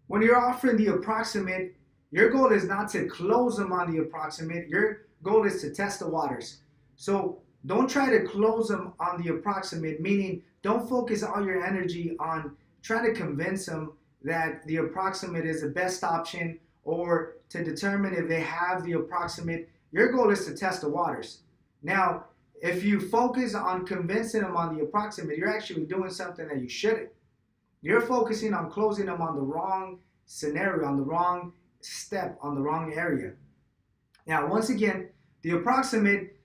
When you're offering the approximate, your goal is not to close them on the approximate. Your goal is to test the waters. So don't try to close them on the approximate, meaning don't focus all your energy on trying to convince them that the approximate is the best option or to determine if they have the approximate. Your goal is to test the waters. Now, if you focus on convincing them on the approximate, you're actually doing something that you shouldn't. You're focusing on closing them on the wrong scenario, on the wrong step, on the wrong area. Now, once again, the approximate,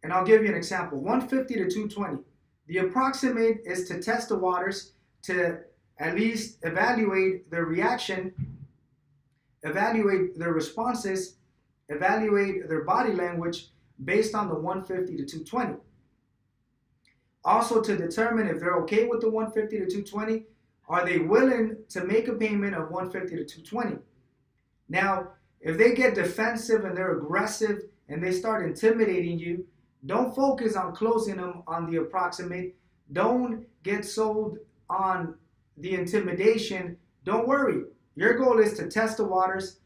and I'll give you an example, 150 to 220. The approximate is to test the waters, to at least evaluate their reaction, evaluate their responses, evaluate their body language based on the 150 to 220. Also to determine if they're okay with the 150 to 220, are they willing to make a payment of 150 to 220? Now, if they get defensive and they're aggressive and they start intimidating you, don't focus on closing them on the approximate. Don't get sold on the intimidation. Don't worry. Your goal is to test the waters,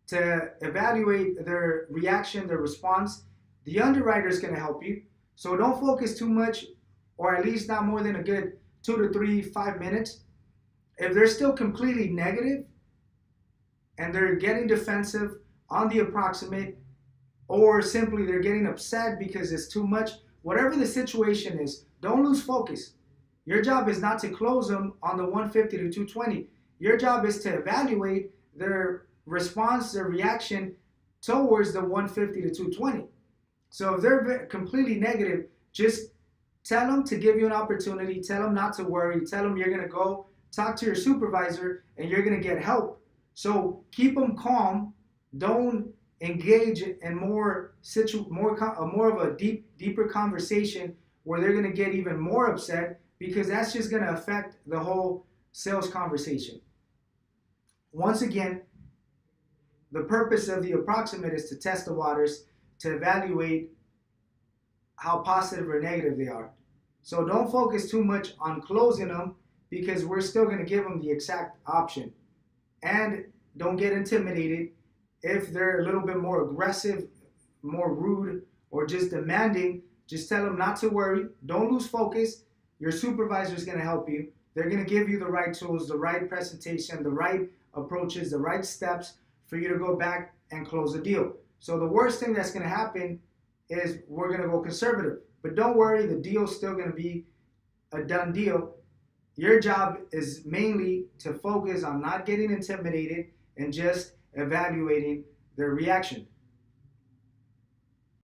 to evaluate their reaction, their response. The underwriter is going to help you. So don't focus too much, or at least not more than a good 2 to 3, 5 minutes. If they're still completely negative and they're getting defensive on the approximate, or simply they're getting upset because it's too much, whatever the situation is, don't lose focus. Your job is not to close them on the 150 to 220. Your job is to evaluate their response, their reaction towards the 150 to 220. So if they're completely negative, just tell them to give you an opportunity. Tell them not to worry. Tell them you're going to go talk to your supervisor and you're going to get help. So keep them calm. Don't engage in more of a deeper conversation where they're going to get even more upset, because that's just going to affect the whole sales conversation. Once again, the purpose of the approximate is to test the waters, to evaluate how positive or negative they are. So don't focus too much on closing them, because we're still going to give them the exact option. And don't get intimidated. If they're a little bit more aggressive, more rude, or just demanding, just tell them not to worry. Don't lose focus. Your supervisor is going to help you. They're going to give you the right tools, the right presentation, the right approaches, the right steps for you to go back and close the deal. So the worst thing that's going to happen is we're going to go conservative. But don't worry, the deal's still going to be a done deal. Your job is mainly to focus on not getting intimidated and just evaluating their reaction.